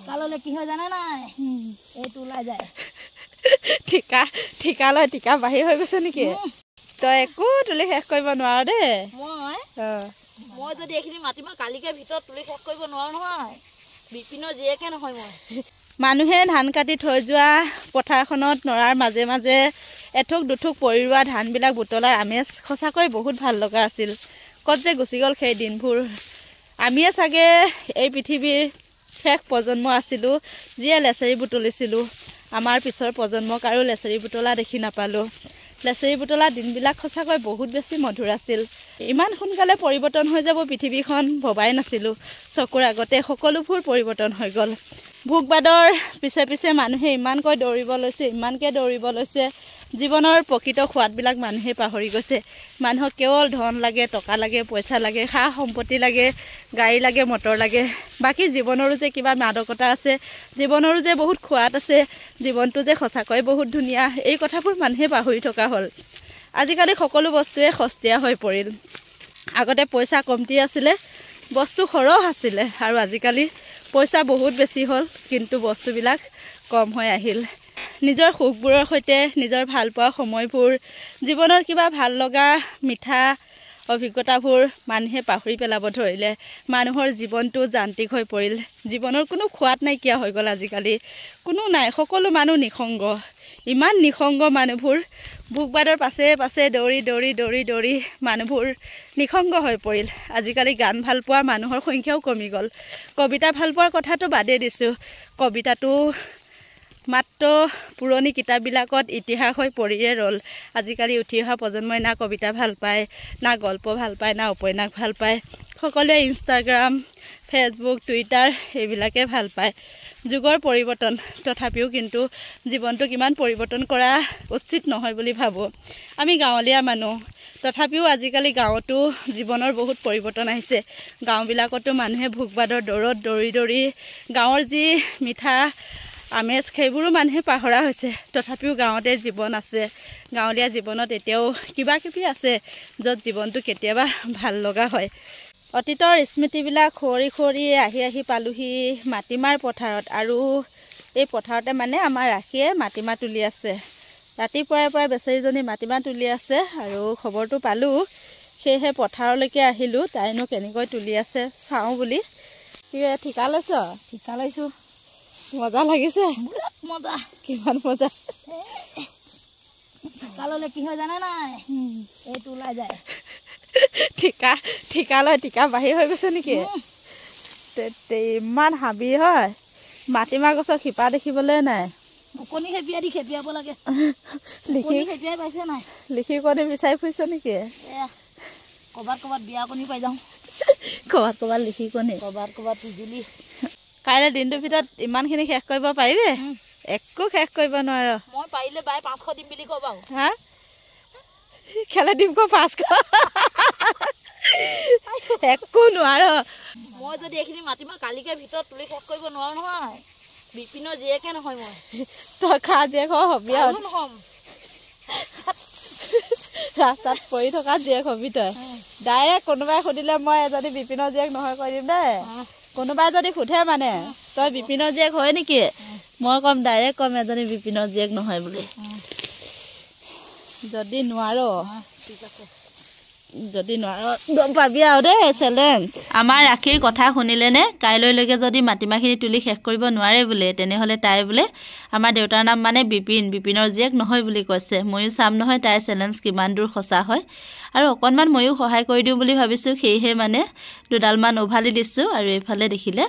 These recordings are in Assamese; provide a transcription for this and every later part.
ঠিকাললে কি হয় জানে নাই এইটো ওলাই যায় ঠিকা লয় ঠিকা বাহিৰ হৈ গৈছে নেকি তই একো তুলি শেষ কৰিব নোৱাৰ দেই মই যদি এইখিনি মাতিমা কালিকে ভিতৰত তুলি শেষ কৰিব নোৱাৰো নহয় বিপিনৰ জীয়েকে নহয় মই মানুহে ধান কাটি থৈ যোৱা পথাৰখনত নৰাৰ মাজে মাজে এঠুক দুঠুক পৰি ৰোৱা ধানবিলাক বুটলাৰ আমেজ সঁচাকৈ বহুত ভাল লগা আছিল ক'ত যে গুচি গ'ল সেই দিনবোৰ আমিয়ে চাগে এই পৃথিৱীৰ শেষ প্ৰজন্ম আছিলোঁ যিয়ে লেচেৰি বুটলিছিলোঁ আমাৰ পিছৰ প্ৰজন্মক আৰু লেচেৰি বুটলা দেখি নাপালোঁ লেচেৰি বুটলা দিনবিলাক সঁচাকৈ বহুত বেছি মধুৰ আছিল ইমান সোনকালে পৰিৱৰ্তন হৈ যাব পৃথিৱীখন ভবাই নাছিলোঁ চকুৰ আগতে সকলোবোৰ পৰিৱৰ্তন হৈ গ'ল ভোগবাদৰ পিছে পিছে মানুহে ইমানকৈ ইমানকৈ দৌৰিব লৈছে জীৱনৰ প্ৰকৃত সোৱাদবিলাক মানুহে পাহৰি গৈছে মানুহক কেৱল ধন লাগে টকা লাগে পইচা লাগে সা সম্পত্তি লাগে গাড়ী লাগে মটৰ লাগে বাকী জীৱনৰো যে কিবা মাদকতা আছে জীৱনৰো যে বহুত সোৱাদ আছে জীৱনটো যে সঁচাকৈ বহুত ধুনীয়া এই কথাবোৰ মানুহে পাহৰি থকা হ'ল আজিকালি সকলো বস্তুৱে সস্তীয়া হৈ পৰিল আগতে পইচা কমটি আছিলে বস্তু সৰহ আছিলে আৰু আজিকালি পইচা বহুত বেছি হ'ল কিন্তু বস্তুবিলাক কম হৈ আহিল নিজৰ সুখবোৰৰ সৈতে নিজৰ ভাল পোৱা সময়বোৰ জীৱনৰ কিবা ভাল লগা মিঠা অভিজ্ঞতাবোৰ মানুহে পাহৰি পেলাব ধৰিলে মানুহৰ জীৱনটো যান্ত্ৰিক হৈ পৰিল জীৱনৰ কোনো সোৱাদ নাইকিয়া হৈ গ'ল আজিকালি কোনো নাই সকলো মানুহ নিসংগ ইমান নিসংগ মানুহবোৰ ভোগবাদৰ পাছে পাছে দৌৰি দৌৰি দৌৰি দৌৰি মানুহবোৰ নিসংগ হৈ পৰিল আজিকালি গান ভাল পোৱা মানুহৰ সংখ্যাও কমি গ'ল কবিতা ভাল পোৱাৰ কথাটো বাদেই দিছোঁ কবিতাটো মাত্ৰ পুৰণি কিতাপবিলাকত ইতিহাস হৈ পৰিয়ে ৰ'ল আজিকালি উঠি অহা প্ৰজন্মই না কবিতা ভাল পায় না গল্প ভাল পায় না উপন্যাস ভাল পায় সকলোৱে ইনষ্টাগ্ৰাম ফেচবুক টুইটাৰ এইবিলাকে ভাল পায় যুগৰ পৰিৱৰ্তন তথাপিও কিন্তু জীৱনটো কিমান পৰিৱৰ্তন কৰা উচিত নহয় বুলি ভাবোঁ আমি গাঁৱলীয়া মানুহ তথাপিও আজিকালি গাঁৱতো জীৱনৰ বহুত পৰিৱৰ্তন আহিছে গাঁওবিলাকতো মানুহে ভোগবাদৰ দৌৰত দৌৰি দৌৰি গাঁৱৰ যি মিঠা আমেজ সেইবোৰো মানুহে পাহৰা হৈছে তথাপিও গাঁৱতে জীৱন আছে গাঁৱলীয়া জীৱনত এতিয়াও কিবা কিবি আছে য'ত জীৱনটো কেতিয়াবা ভাল লগা হয় অতীতৰ স্মৃতিবিলাক খৰি খৰি আহি আহি পালোহি মাটিমাৰ পথাৰত আৰু এই পথাৰতে মানে আমাৰ ৰাখীয়ে মাটিমাহ তুলি আছে ৰাতিপুৱাৰে পৰা বেচেৰীজনী মাটিমাহ তুলি আছে আৰু খবৰটো পালোঁ সেয়েহে পথাৰলৈকে আহিলোঁ তাইনো কেনেকৈ তুলি আছে চাওঁ বুলি ঠিকা লৈছ ঠিকা লৈছোঁ মজা লাগিছে মজা কিমান মজা ঠিকাললে কি হয় জানে নাই এইটো ওলাই যায় ঠিকা লয় ঠিকা বাহিৰ হৈ গৈছে নেকি ইমান হাবি হয় মাটিমাহ গছৰ শিপা দেখিবলৈ নাই মুকনি খেপিয়াই দি খেপিয়াব লাগে খেপিয়াই পাইছে নাই লিখি কণী বিচাৰি ফুৰিছ নেকি ক'ৰবাত বিয়া কণী পাই যাওঁ ক'ৰবাত লিখি কণী ক'ৰবাত বিজুলী কাইলৈ দিনটোৰ ভিতৰত ইমানখিনি শেষ কৰিব পাৰিবি একো শেষ কৰিব নোৱাৰ মই পাৰিলে বাই 500 দিম বুলি ক'বা হা খেলে দিম ক 500 একো নোৱাৰ মই যদি এইখিনি মাতিমা কালিকে ভিতৰত তুলি শেষ কৰিব নোৱাৰো নহয় বিপিনৰ জীয়েকে নহয় মই তই খা জীয়েক হবি আৰু নহ'ম ৰাস্তাত পৰি থকা জীয়েক হবি তই ডাইৰেক্ট কোনোবাই সুধিলে মই এজনী বিপিনৰ জীয়েক নহয় কৈ দিম দেই কোনোবাই যদি সোধে মানে তই বিপিনৰ জীয়েক হয় নেকি মই ক'ম ডাইৰেক্ট ক'ম এজনী বিপিনৰ জীয়েক নহয় বুলি যদি নোৱাৰ ঠিক আছে যদি নোৱাৰ গম পাবি আৰু দেই চেলেঞ্জ আমাৰ ৰাখীৰ কথা শুনিলেনে কাইলৈলৈকে যদি মাটিমাহখিনি তুলি শেষ কৰিব নোৱাৰে বোলে তেনেহ'লে তাই বোলে আমাৰ দেউতাৰ নাম মানে বিপিনৰ জীয়েক নহয় বুলি কৈছে ময়ো চাম নহয় তাইৰ চেলেঞ্জ কিমান দূৰ সঁচা হয় আৰু অকণমান ময়ো সহায় কৰি দিওঁ বুলি ভাবিছোঁ সেয়েহে মানে দুডালমান উভালি দিছোঁ আৰু এইফালে দেখিলে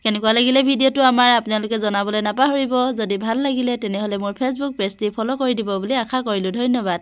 কেনেকুৱা লাগিলে ভিডিঅ'টো আমাৰ আপোনালোকে জনাবলৈ নাপাহৰিব যদি ভাল লাগিলে তেনেহ'লে মোৰ ফেচবুক পেজটি ফ'ল' কৰি দিব বুলি আশা কৰিলোঁ ধন্যবাদ